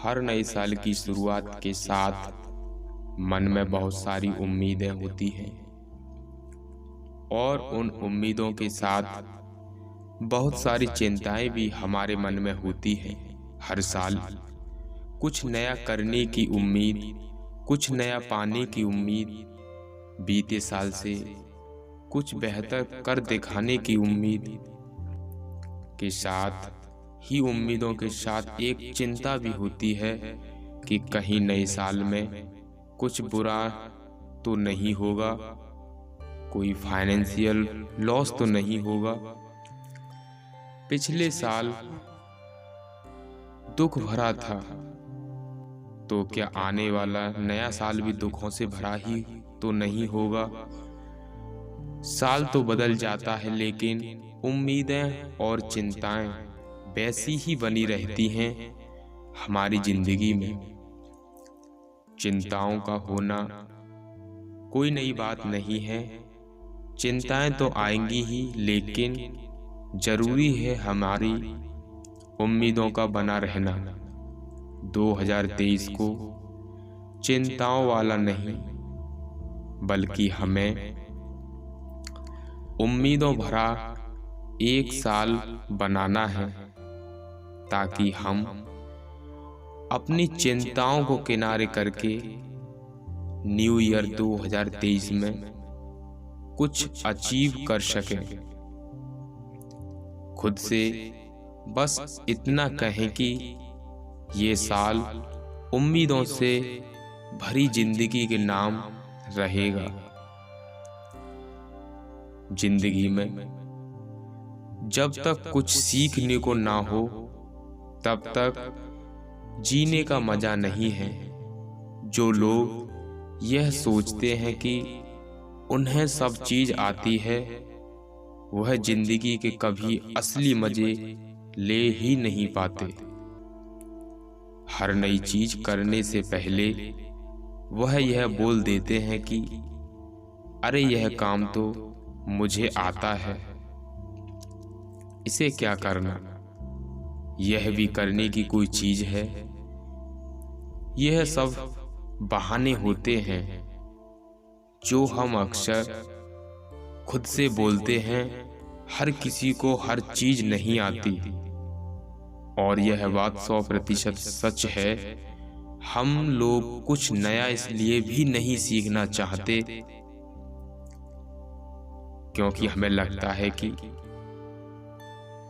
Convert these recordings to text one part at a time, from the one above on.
हर नए साल की शुरुआत के साथ मन में बहुत सारी उम्मीदें होती हैं और उन उम्मीदों के साथ बहुत सारी चिंताएं भी हमारे मन में होती हैं। हर साल कुछ नया करने की उम्मीद, कुछ नया पाने की उम्मीद, बीते साल से कुछ बेहतर कर दिखाने की उम्मीद के साथ ही उम्मीदों के साथ एक चिंता भी होती है कि कहीं नए साल में कुछ बुरा तो नहीं होगा, कोई फाइनेंशियल लॉस तो नहीं होगा। पिछले साल दुख भरा था, तो क्या आने वाला नया साल भी दुखों से भरा ही तो नहीं होगा। साल तो बदल जाता है लेकिन उम्मीदें और चिंताएं वैसी ही बनी रहती हैं हमारी जिंदगी में। चिंताओं का होना कोई नई बात नहीं है, चिंताएं तो आएंगी ही, लेकिन जरूरी है हमारी उम्मीदों का बना रहना। 2023 को चिंताओं वाला नहीं बल्कि हमें उम्मीदों भरा एक साल बनाना है, ताकि हम अपनी चिंताओं को किनारे करके न्यू ईयर 2023 में कुछ अचीव कर सकें। खुद से बस इतना कहें कि ये साल उम्मीदों से भरी जिंदगी के नाम रहेगा। जिंदगी में जब तक कुछ सीखने को ना हो तब तक जीने का मजा नहीं है। जो लोग यह सोचते हैं कि उन्हें सब चीज आती है, वह जिंदगी के कभी असली मजे ले ही नहीं पाते। हर नई चीज करने से पहले वह यह बोल देते हैं कि अरे यह काम तो मुझे आता है, इसे क्या करना, यह भी करने की कोई चीज है। यह सब बहाने होते हैं जो हम अक्सर खुद से बोलते हैं। हर किसी को हर चीज नहीं आती और यह बात 100% सच है। हम लोग कुछ नया इसलिए भी नहीं सीखना चाहते क्योंकि हमें लगता है कि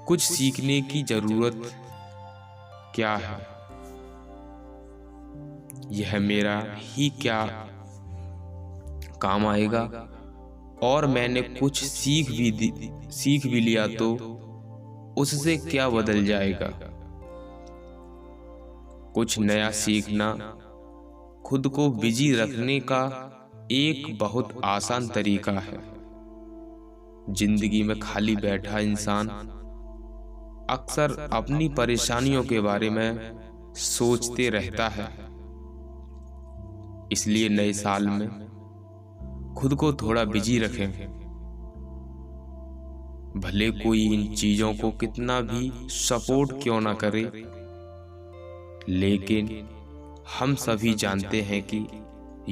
कुछ सीखने की जरूरत क्या है, यह मेरा ही क्या काम आएगा, और मैंने कुछ सीख भी लिया तो उससे क्या बदल जाएगा। कुछ नया सीखना खुद को बिजी रखने का एक बहुत आसान तरीका है। जिंदगी में खाली बैठा इंसान अक्सर अपनी परेशानियों के बारे में सोचते रहता है। इसलिए नए साल में खुद को थोड़ा बिजी रखें। भले कोई इन चीजों को कितना भी सपोर्ट क्यों ना करे, लेकिन हम सभी जानते हैं कि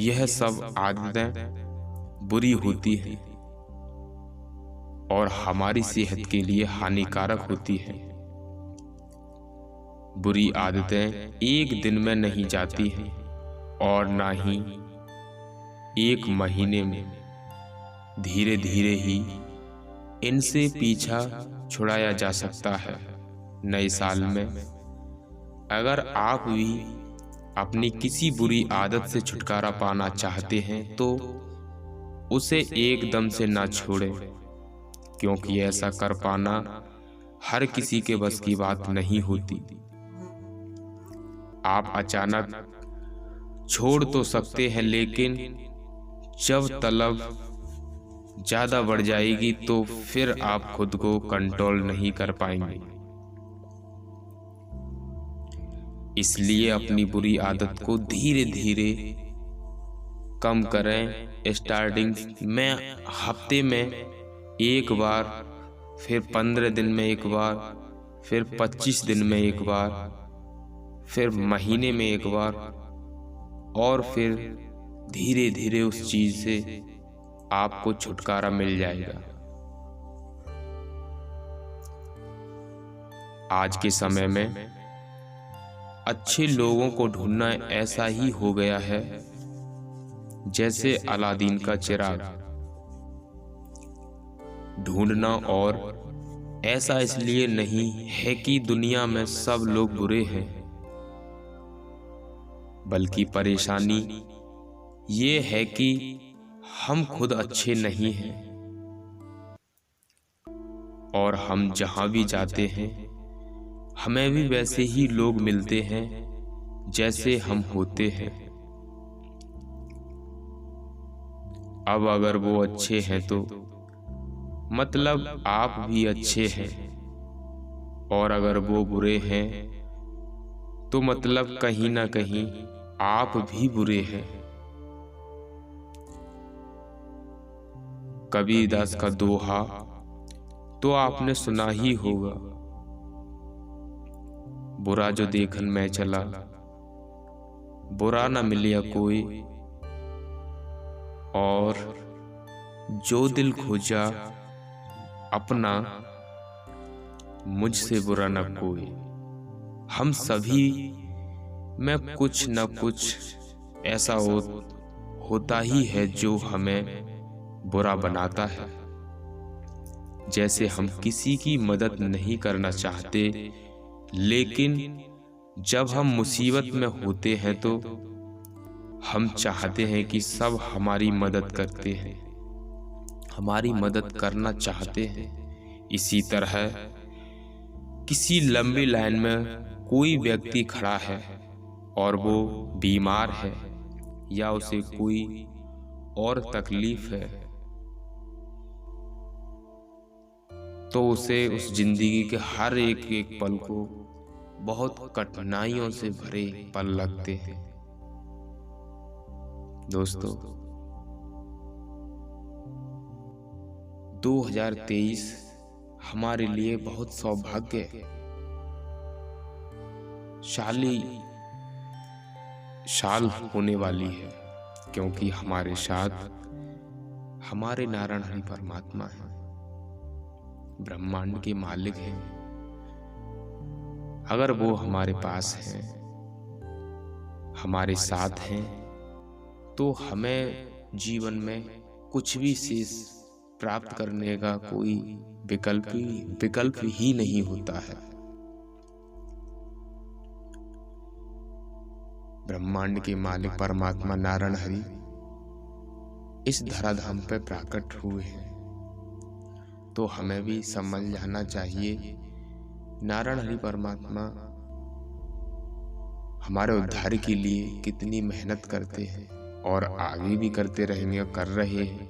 यह सब आदतें बुरी होती हैं और हमारी सेहत के लिए हानिकारक होती हैं। बुरी आदतें एक दिन में नहीं जाती हैं और ना ही एक महीने में। धीरे धीरे ही इनसे पीछा छुड़ाया जा सकता है। नए साल में अगर आप भी अपनी किसी बुरी आदत से छुटकारा पाना चाहते हैं तो उसे एकदम से ना छोड़ें, क्योंकि ऐसा कर पाना हर किसी के बस की बात नहीं होती। आप अचानक छोड़ तो सकते हैं, लेकिन जब तलब ज्यादा बढ़ जाएगी तो फिर आप खुद को कंट्रोल नहीं कर पाएंगे। इसलिए अपनी बुरी आदत को धीरे धीरे कम करें। स्टार्टिंग में हफ्ते में एक बार, फिर 15 दिन में एक बार, फिर 25 दिन में एक बार, फिर महीने में एक बार, और फिर धीरे धीरे उस चीज से आपको छुटकारा मिल जाएगा। आज के समय में अच्छे लोगों को ढूंढना ऐसा ही हो गया है जैसे अलादीन का चिराग ढूंढना। और ऐसा इसलिए नहीं है कि दुनिया में सब लोग बुरे हैं, बल्कि परेशानी ये है कि हम खुद अच्छे नहीं हैं, और हम जहां भी जाते हैं हमें भी वैसे ही लोग मिलते हैं जैसे हम होते हैं। अब अगर वो अच्छे हैं तो मतलब आप भी अच्छे हैं, और अगर वो बुरे हैं तो मतलब कहीं ना कहीं आप भी बुरे हैं। कबीरदास का दोहा तो आपने सुना ही होगा, बुरा जो देखन मैं चला, बुरा न मिलिया कोई, और जो दिल खोजा अपना, मुझसे बुरा न कोई। हम सभी में कुछ न कुछ ऐसा होता ही है जो हमें बुरा बनाता है। जैसे हम किसी की मदद नहीं करना चाहते, लेकिन जब हम मुसीबत में होते हैं तो हम चाहते हैं कि सब हमारी मदद करते हैं, हमारी मदद करना चाहते हैं। इसी तरह किसी लंबी लाइन में कोई व्यक्ति खड़ा है और वो बीमार है या उसे कोई और तकलीफ है, तो उसे उस जिंदगी के हर एक एक पल को बहुत कठिनाइयों से भरे पल लगते हैं। दोस्तों, 2023 हमारे लिए बहुत सौभाग्य शाली साल होने वाली है, क्योंकि हमारे साथ हमारे नारायण हरि परमात्मा हैं, ब्रह्मांड के मालिक हैं। अगर वो हमारे पास हैं, हमारे साथ हैं, तो हमें जीवन में कुछ भी शेष प्राप्त करने का कोई विकल्प ही नहीं होता है। ब्रह्मांड के मालिक परमात्मा नारायण हरि इस धराधाम पे प्रकट हुए हैं, तो हमें भी समझ जाना चाहिए नारायण हरि परमात्मा हमारे उद्धार के लिए कितनी मेहनत करते हैं और आगे भी करते रहेंगे, कर रहे हैं।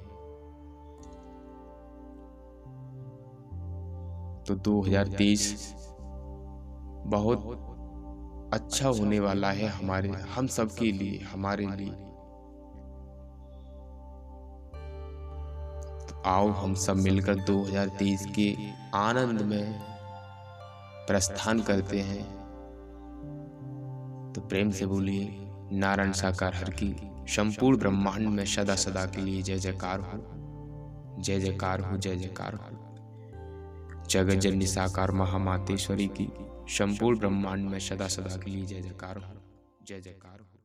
तो 2023 बहुत अच्छा होने वाला है हम सब के लिए, हमारे लिए। तो आओ हम सब मिलकर 2023 के आनंद में प्रस्थान करते हैं। तो प्रेम से बोलिए, नारायण साकार हर की संपूर्ण ब्रह्मांड में सदा सदा के लिए जय जयकार हो, जय जयकार हो, जय जयकार हो। जगत जननी साकार महामातेश्वरी की संपूर्ण ब्रह्मांड में सदा सदा के लिए जय जयकार हो, जय जयकार हो।